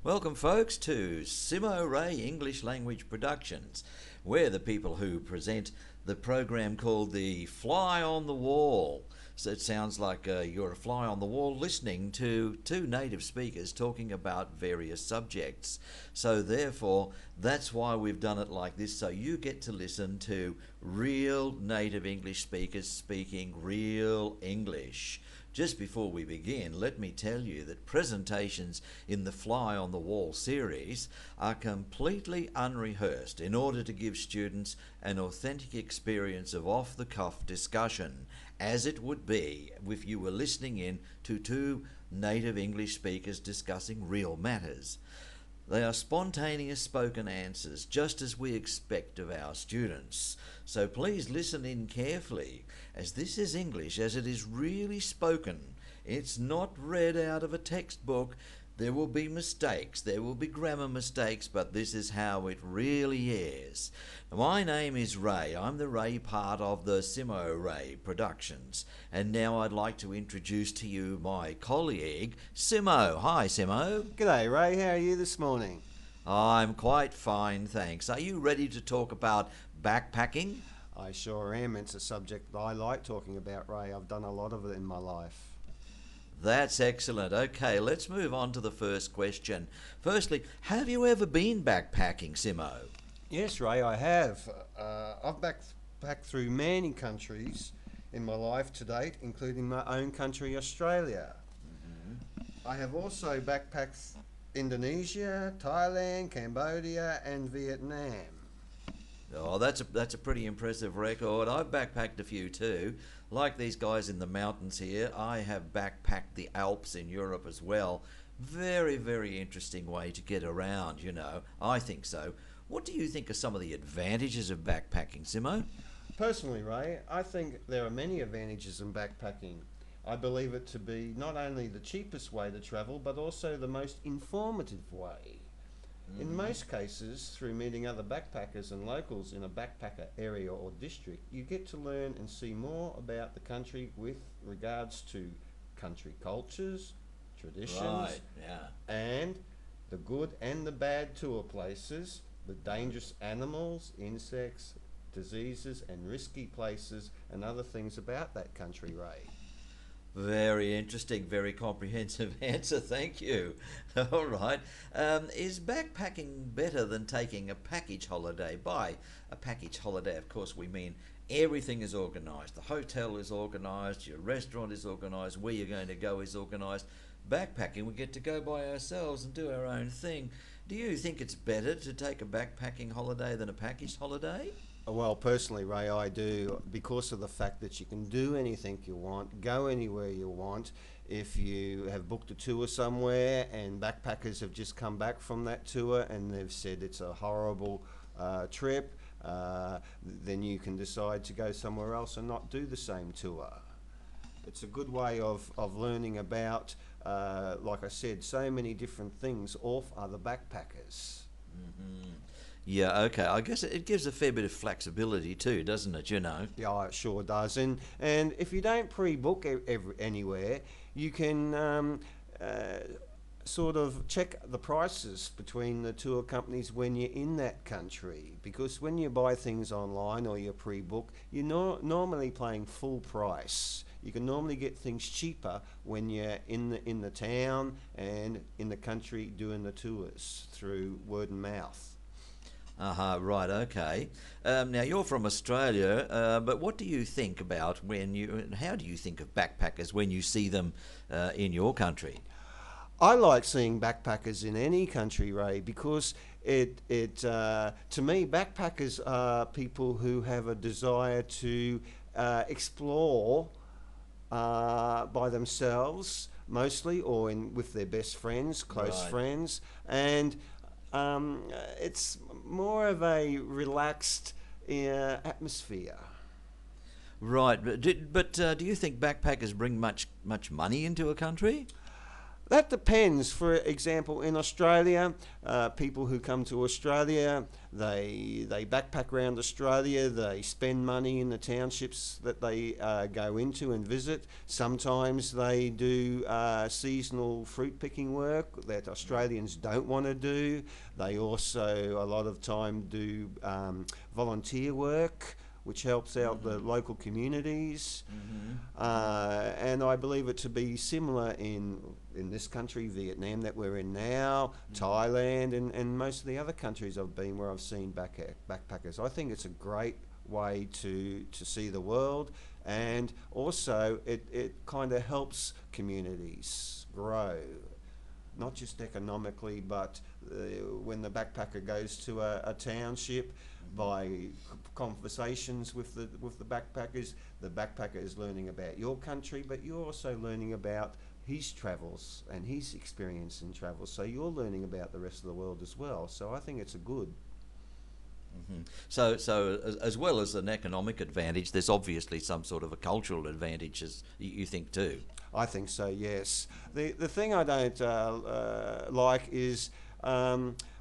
Welcome, folks, to Simo Ray English Language Productions. We're the people who present the program called the Fly on the Wall. So it sounds like you're a fly on the wall listening to two native speakers talking about various subjects. So therefore, that's why we've done it like this, so you get to listen to real native English speakers speaking real English. Just before we begin, let me tell you that presentations in the Fly on the Wall series are completely unrehearsed in order to give students an authentic experience of off-the-cuff discussion, as it would be if you were listening in to two native English speakers discussing real matters. They are spontaneous spoken answers, just as we expect of our students. So please listen in carefully, as this is English as it is really spoken. It's not read out of a textbook. There will be mistakes, there will be grammar mistakes, but this is how it really is. My name is Ray. I'm the Ray part of the Simo Ray Productions. And now I'd like to introduce to you my colleague, Simo. Hi, Simo. G'day Ray, how are you this morning? I'm quite fine, thanks. Are you ready to talk about backpacking? I sure am. It's a subject that I like talking about, Ray. I've done a lot of it in my life. That's excellent. Okay, let's move on to the first question. Firstly, have you ever been backpacking, Simo? Yes, Ray, I have. I've backpacked through many countries in my life to date, including my own country, Australia. I have also backpacked Indonesia, Thailand, Cambodia, and Vietnam. Oh, that's a pretty impressive record. I've backpacked a few too. Like these guys in the mountains here, I have backpacked the Alps in Europe as well. Very, very interesting way to get around, you know. I think so. What do you think are some of the advantages of backpacking, Simo? Personally, Ray, I think there are many advantages in backpacking. I believe it to be not only the cheapest way to travel, but also the most informative way. In most cases, through meeting other backpackers and locals in a backpacker area or district, you get to learn and see more about the country with regards to country cultures, traditions, Right, yeah. and the good and the bad tour places, the dangerous animals, insects, diseases, and risky places, and other things about that country, Ray. Very interesting, very comprehensive answer, thank you. All right. Is backpacking better than taking a package holiday? By a package holiday, of course, we mean everything is organised. The hotel is organised, your restaurant is organised, where you're going to go is organised. Backpacking, we get to go by ourselves and do our own thing. Do you think it's better to take a backpacking holiday than a packaged holiday? Well, personally, Ray, I do, because of the fact that you can do anything you want, go anywhere you want. If you have booked a tour somewhere and backpackers have just come back from that tour and they've said it's a horrible trip, then you can decide to go somewhere else and not do the same tour. It's a good way of learning about, like I said, so many different things off other backpackers. Yeah, okay. I guess it gives a fair bit of flexibility too, doesn't it, you know? Yeah, it sure does. And if you don't pre-book anywhere, you can sort of check the prices between the tour companies when you're in that country. Because when you buy things online or you pre-book, you're normally paying full price. You can normally get things cheaper when you're in the town and in the country doing the tours through word and mouth. Right, okay. Now you're from Australia, but what do you think about how do you think of backpackers when you see them in your country? I like seeing backpackers in any country, Ray, because to me, backpackers are people who have a desire to explore by themselves, mostly, or with their best friends, close friends, and it's more of a relaxed atmosphere. Right, but do you think backpackers bring much money into a country? That depends. For example, in Australia, people who come to Australia, they backpack around Australia, they spend money in the townships that they go into and visit. Sometimes they do seasonal fruit picking work that Australians don't want to do. They also, a lot of time, do volunteer work, which helps out the local communities. And I believe it to be similar in this country, Vietnam that we're in now, Thailand, and most of the other countries I've been where I've seen backpackers. I think it's a great way to see the world, and also it kind of helps communities grow. Not just economically, but when the backpacker goes to a township, by conversations with the backpacker is learning about your country, but you're also learning about his travels and his experience in travel. So you're learning about the rest of the world as well. So I think it's a good. So as well as an economic advantage, there's obviously some sort of a cultural advantage, as you think too. I think so, yes. The thing I don't like is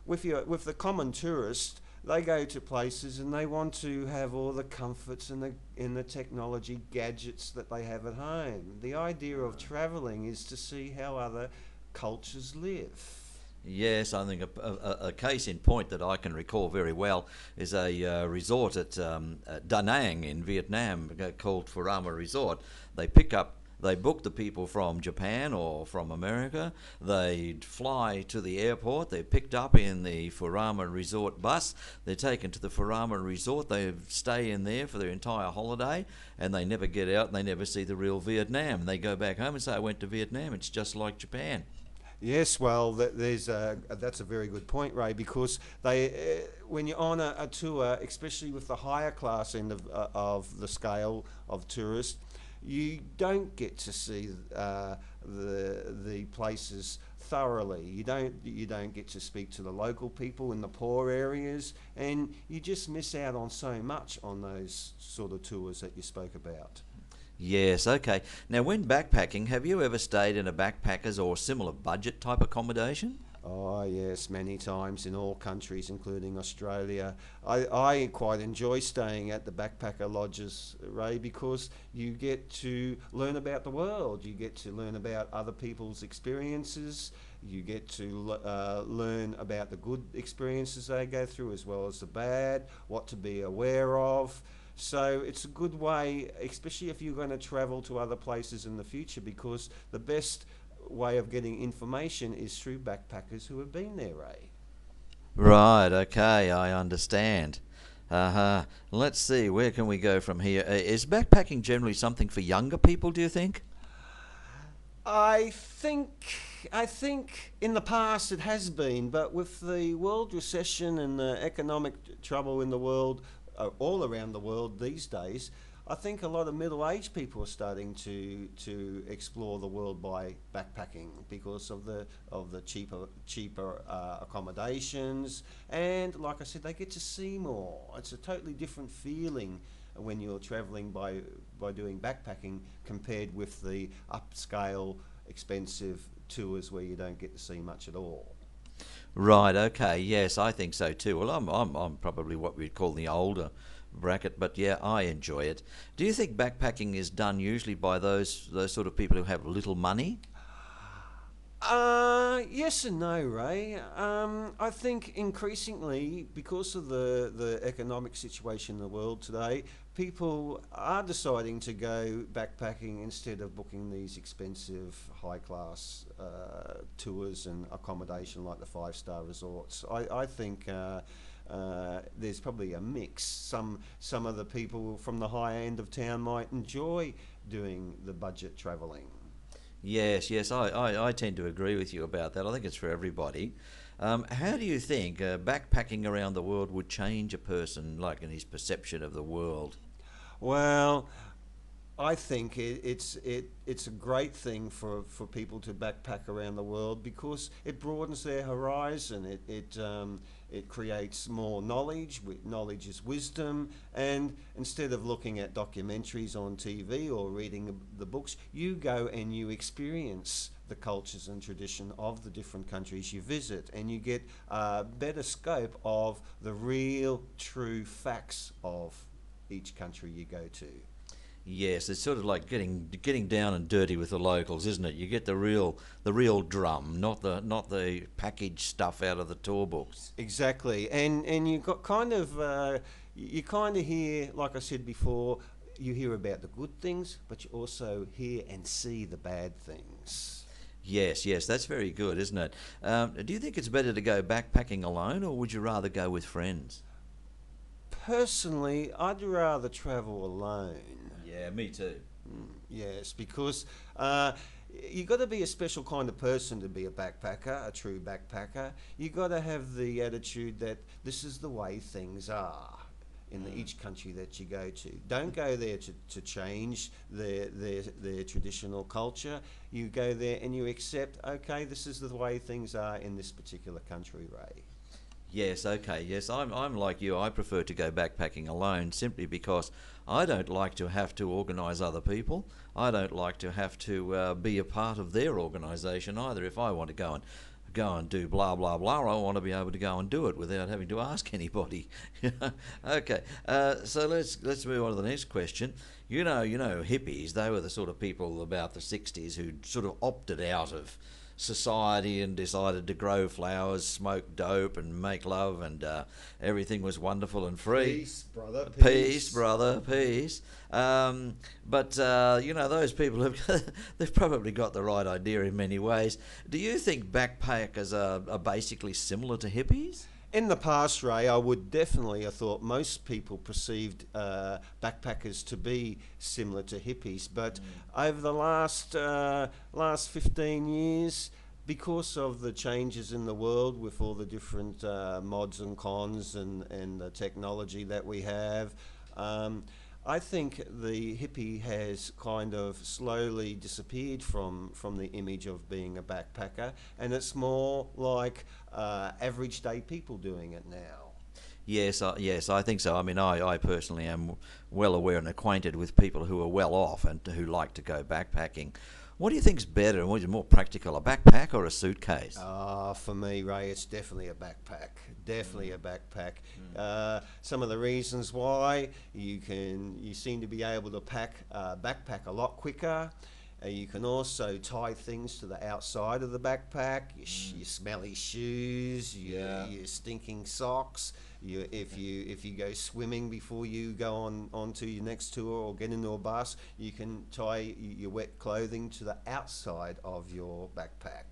with the common tourist. They go to places and they want to have all the comforts and the technology gadgets that they have at home. The idea of travelling is to see how other cultures live. Yes, I think a case in point that I can recall very well is a resort at Da Nang in Vietnam called Furama Resort. They book the people from Japan or from America. They fly to the airport. They're picked up in the Furama Resort bus. They're taken to the Furama Resort. They stay in there for their entire holiday, and they never get out and they never see the real Vietnam. They go back home and say, I went to Vietnam. It's just like Japan. Yes, well, that's a very good point, Ray, because when you're on a tour, especially with the higher class end of the scale of tourists, you don't get to see the places thoroughly. You don't get to speak to the local people in the poor areas, and you just miss out on so much on those sort of tours that you spoke about. Yes, okay. Now, when backpacking, have you ever stayed in a backpackers or similar budget type accommodation? Oh yes, many times in all countries, including Australia. I quite enjoy staying at the backpacker lodges, Ray, because you get to learn about the world. You get to learn about other people's experiences. You get to learn about the good experiences they go through as well as the bad, what to be aware of. So it's a good way, especially if you're going to travel to other places in the future, because the best way of getting information is through backpackers who have been there, Ray. Right, okay, I understand. Let's see, where can we go from here? Is backpacking generally something for younger people, do you think? I think in the past it has been, but with the world recession and the economic trouble in the world, all around the world these days, I think a lot of middle-aged people are starting to explore the world by backpacking because of the cheaper accommodations, and like I said, they get to see more. It's a totally different feeling when you're travelling by doing backpacking compared with the upscale, expensive tours where you don't get to see much at all. Right, okay, yes, I think so too. Well, I'm probably what we'd call the older bracket, but yeah, I enjoy it. Do you think backpacking is done usually by those sort of people who have little money? Yes and no, Ray. I think increasingly, because of the economic situation in the world today, people are deciding to go backpacking instead of booking these expensive, high-class tours and accommodation like the five-star resorts. I think there's probably a mix. Some of the people from the higher end of town might enjoy doing the budget travelling. Yes, I tend to agree with you about that. I think it's for everybody. How do you think backpacking around the world would change a person, like in his perception of the world? Well, I think it's a great thing for people to backpack around the world because it broadens their horizon. It creates more knowledge. Knowledge is wisdom, and instead of looking at documentaries on TV or reading the books, you go and you experience the cultures and tradition of the different countries you visit, and you get a better scope of the real, true facts of each country you go to. Yes, it's sort of like getting down and dirty with the locals, isn't it? You get the real drum, not the packaged stuff out of the tour books. Exactly, and you got you kind of hear, like I said before, you hear about the good things, but you also hear and see the bad things. Yes, that's very good, isn't it? Do you think it's better to go backpacking alone, or would you rather go with friends? Personally, I'd rather travel alone. Yeah, me too. Yes, because you got to be a special kind of person to be a backpacker, a true backpacker. You got to have the attitude that this is the way things are in each country that you go to. Don't go there to change their traditional culture. You go there and you accept, okay, this is the way things are in this particular country, Ray. Yes, okay, yes, I'm like you. I prefer to go backpacking alone simply because I don't like to have to organise other people. I don't like to have to be a part of their organisation either. If I want to go and do blah blah blah, I want to be able to go and do it without having to ask anybody. Okay, so let's move on to the next question. You know, hippies. They were the sort of people about the '60s who sort of opted out of society and decided to grow flowers, smoke dope, and make love, and everything was wonderful and free. Peace, brother. Peace, brother, peace. But those people they've probably got the right idea in many ways. Do you think backpackers are basically similar to hippies? In the past, Ray, I would definitely have thought most people perceived backpackers to be similar to hippies, but over the last 15 years, because of the changes in the world with all the different mods and cons and the technology that we have, I think the hippie has kind of slowly disappeared from the image of being a backpacker, and it's more like average day people doing it now. Yes, I think so. I mean, I personally am well aware and acquainted with people who are well off and who like to go backpacking. What do you think's better and what is more practical, a backpack or a suitcase? For me, Ray, it's definitely a backpack. Definitely a backpack. Some of the reasons why you seem to be able to backpack a lot quicker. You can also tie things to the outside of the backpack. Your smelly shoes, your stinking socks. If you go swimming before you go on to your next tour or get into a bus, you can tie your wet clothing to the outside of your backpack.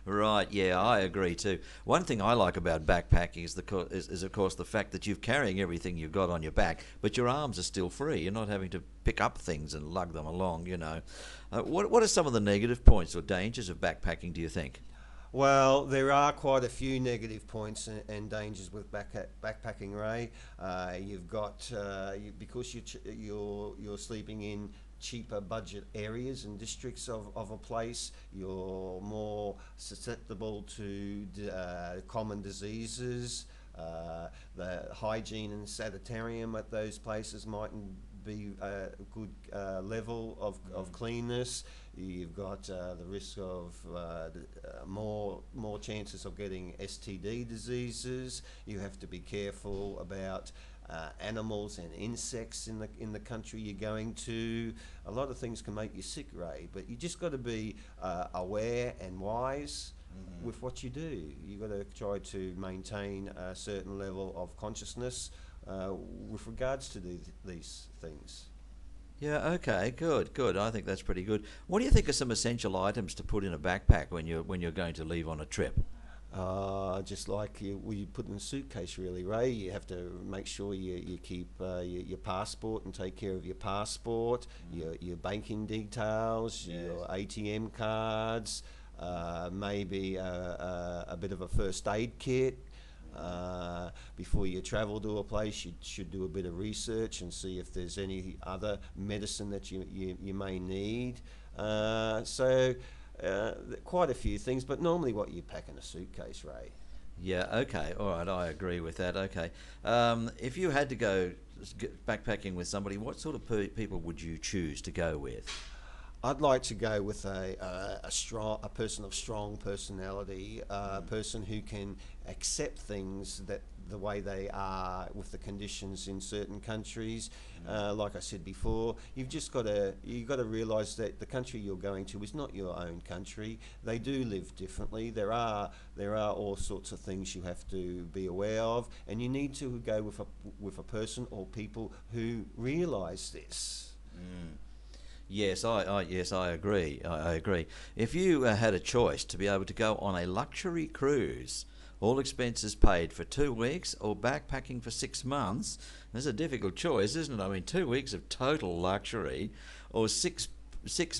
Right, yeah, I agree too. One thing I like about backpacking is of course the fact that you're carrying everything you've got on your back, but your arms are still free. You're not having to pick up things and lug them along, you know. What are some of the negative points or dangers of backpacking, do you think? Well, there are quite a few negative points and dangers with backpacking, Ray. You've got because you're sleeping in cheaper budget areas and districts of a place, you're more susceptible to common diseases. The hygiene and sanitarium at those places mightn't be a good level of cleanness. You've got the risk of more chances of getting STD diseases. You have to be careful about animals and insects in the country you're going to. A lot of things can make you sick, Ray, but you just got to be aware and wise with what you do. You've got to try to maintain a certain level of consciousness with regards to these things. Yeah, okay, good. I think that's pretty good. What do you think are some essential items to put in a backpack when you're going to leave on a trip? Just like you put in a suitcase, really, Ray. You have to make sure you keep your passport and take care of your passport, your banking details, your ATM cards, maybe a bit of a first aid kit. Before you travel to a place, you should do a bit of research and see if there's any other medicine that you may need. Quite a few things, but normally what you pack in a suitcase, Ray. Yeah, okay, all right, I agree with that, okay. If you had to go backpacking with somebody, what sort of people would you choose to go with? I'd like to go with a person of strong personality, a person who can accept things that the way they are with the conditions in certain countries. Like I said before, you've got to realise that the country you're going to is not your own country. They do live differently. There are all sorts of things you have to be aware of, and you need to go with a person or people who realise this. Yes, I agree. I agree. If you had a choice to be able to go on a luxury cruise, all expenses paid for 2 weeks, or backpacking for 6 months, there's a difficult choice, isn't it? I mean, 2 weeks of total luxury, or six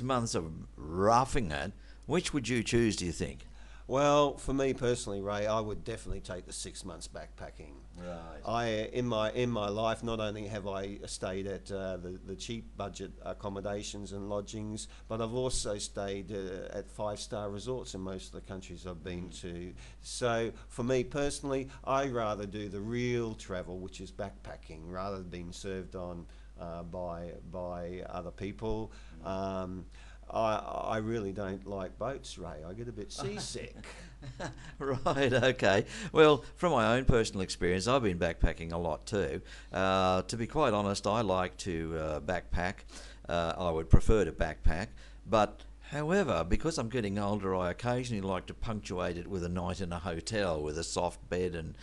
months of roughing it. Which would you choose, do you think? Well, for me personally, Ray, I would definitely take the 6 months backpacking. Right. In my life, not only have I stayed at the cheap budget accommodations and lodgings, but I've also stayed at 5-star resorts in most of the countries I've been to. So for me personally, I rather do the real travel, which is backpacking, rather than being served on by other people. I really don't like boats, Ray. I get a bit seasick. Right, okay. Well, from my own personal experience, I've been backpacking a lot too. To be quite honest, I like to backpack. I would prefer to backpack, but however, because I'm getting older, I occasionally like to punctuate it with a night in a hotel with a soft bed and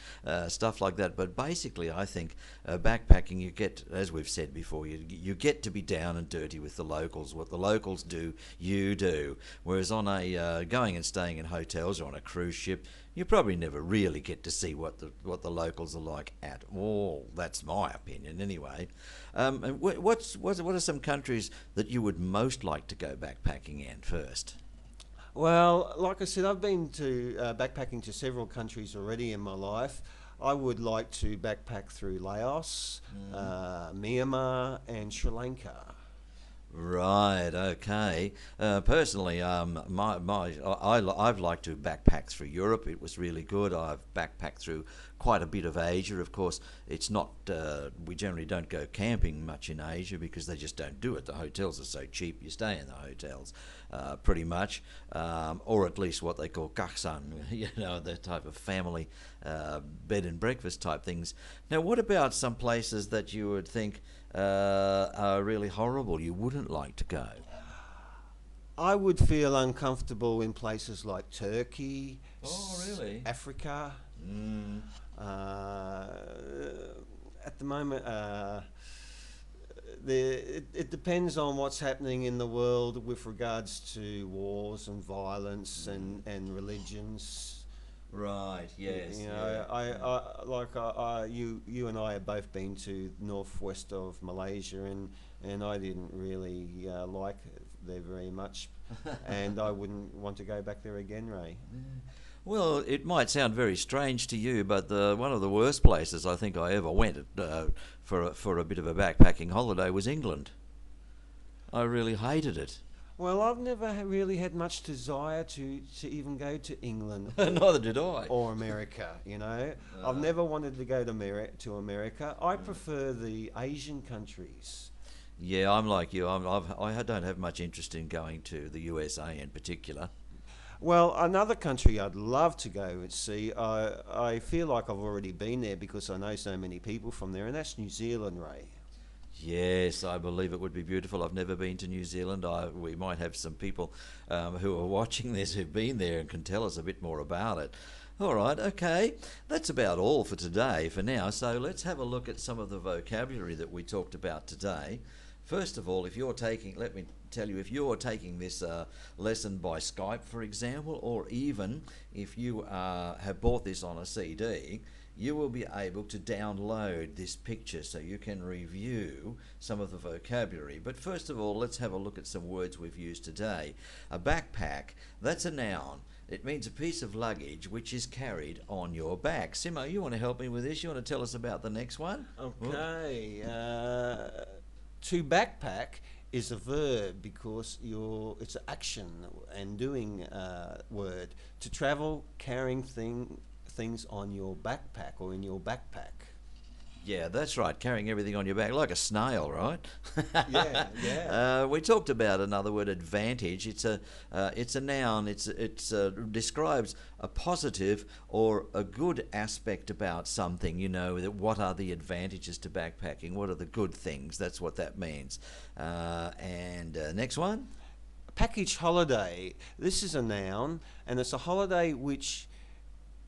stuff like that. But basically, I think backpacking, you get, as we've said before, you get to be down and dirty with the locals. What the locals do, you do. Whereas on a going and staying in hotels or on a cruise ship, you probably never really get to see what the locals are like at all. That's my opinion, anyway. And what are some countries that you would most like to go backpacking in first? Well, like I said, I've been to backpacking to several countries already in my life. I would like to backpack through Laos, Myanmar, and Sri Lanka. Right. Okay. Personally, I've liked to backpack through Europe. It was really good. I've backpacked through quite a bit of Asia. Of course, it's not. We generally don't go camping much in Asia because they just don't do it. The hotels are so cheap. You stay in the hotels, pretty much, or at least what they call kaksan. You know, the type of family bed and breakfast type things. Now, what about some places that you would think are really horrible, you wouldn't like to go? I would feel uncomfortable in places like Turkey, Oh, really? Africa. Mm. At the moment, it depends on what's happening in the world with regards to wars and violence and religions. Right. Yes. You know, yeah. you and I have both been to northwest of Malaysia, and I didn't really like it there very much, and I wouldn't want to go back there again, Ray. Well, it might sound very strange to you, but one of the worst places I think I ever went for a bit of a backpacking holiday was England. I really hated it. Well, I've never really had much desire to even go to England. Neither did I. Or America, you know. I've never wanted to go to America. I prefer the Asian countries. Yeah, I'm like you. I don't have much interest in going to the USA in particular. Well, another country I'd love to go and see, I feel like I've already been there because I know so many people from there, and that's New Zealand, Ray. Yes, I believe it would be beautiful. I've never been to New Zealand. We might have some people who are watching this who've been there and can tell us a bit more about it. All right, okay. That's about all for today for now. So let's have a look at some of the vocabulary that we talked about today. First of all, if you're taking this lesson by Skype, for example, or even if you have bought this on a CD, you will be able to download this picture so you can review some of the vocabulary. But first of all, let's have a look at some words we've used today. A backpack, that's a noun. It means a piece of luggage which is carried on your back. Simo, you want to help me with this? You want to tell us about the next one? Okay. To backpack is a verb because it's an action and doing word. To travel, carrying things on your backpack or in your backpack. Yeah, that's right. Carrying everything on your back like a snail, right? Yeah, yeah. We talked about another word, advantage. It's a noun. It's describes a positive or a good aspect about something. You know, what are the advantages to backpacking? What are the good things? That's what that means. And next one. Package holiday. This is a noun, and it's a holiday which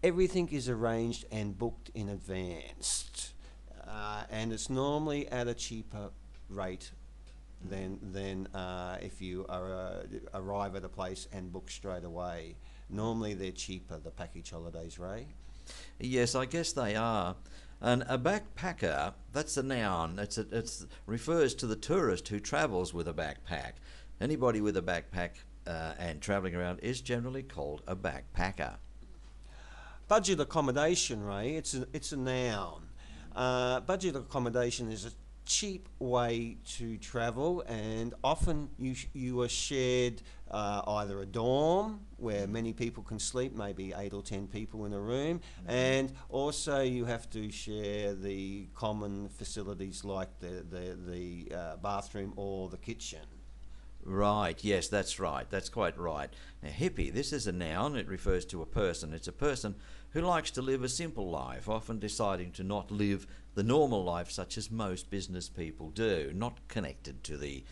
everything is arranged and booked in advance, and it's normally at a cheaper rate than if you arrive at a place and book straight away. Normally they're cheaper, the package holidays, Ray. Yes, I guess they are. And a backpacker, that's a noun. It's refers to the tourist who travels with a backpack. Anybody with a backpack and travelling around is generally called a backpacker. Budget accommodation, Ray, it's a noun. Budget accommodation is a cheap way to travel, and often you are shared either a dorm where many people can sleep, maybe 8 or 10 people in a room, and also you have to share the common facilities like the bathroom or the kitchen. Right, yes, that's right. That's quite right. Now, hippie, this is a noun. It refers to a person. It's a person who likes to live a simple life, often deciding to not live the normal life such as most business people do, not connected to the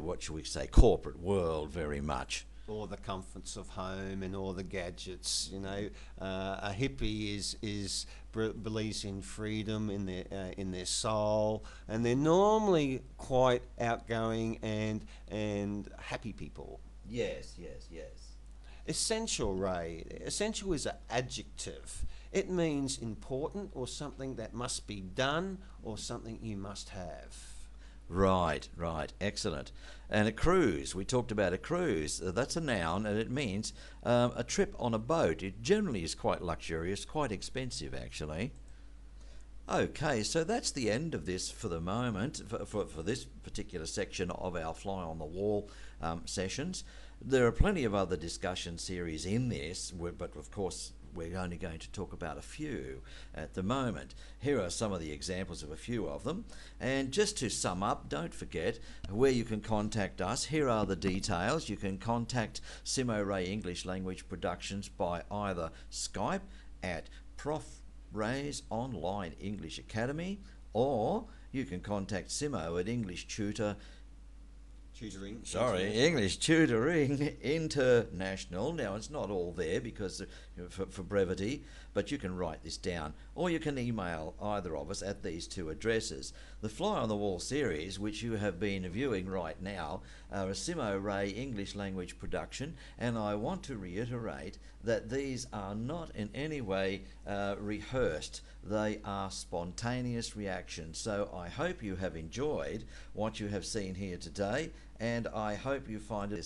what shall we say, corporate world very much. Or the comforts of home and all the gadgets. You know, a hippie believes in freedom in their soul, and they're normally quite outgoing and happy people. Yes, yes, yes. Essential, Ray. Essential is an adjective. It means important or something that must be done or something you must have. Right, right, excellent. And a cruise, we talked about a cruise. That's a noun, and it means a trip on a boat. It generally is quite luxurious, quite expensive actually. Okay, so that's the end of this for the moment, for this particular section of our Fly on the Wall sessions. There are plenty of other discussion series in this, but of course we're only going to talk about a few at the moment. Here are some of the examples of a few of them. And just to sum up, don't forget where you can contact us. Here are the details. You can contact Simo Ray English Language Productions by either Skype at Prof Ray's Online English Academy, or you can contact Simo at English English Tutoring International. Now, it's not all there because for brevity, but you can write this down, or you can email either of us at these two addresses. The Fly on the Wall series, which you have been viewing right now, are a Simo Ray English language production, and I want to reiterate that these are not in any way rehearsed. They are spontaneous reactions. So I hope you have enjoyed what you have seen here today, and I hope you find it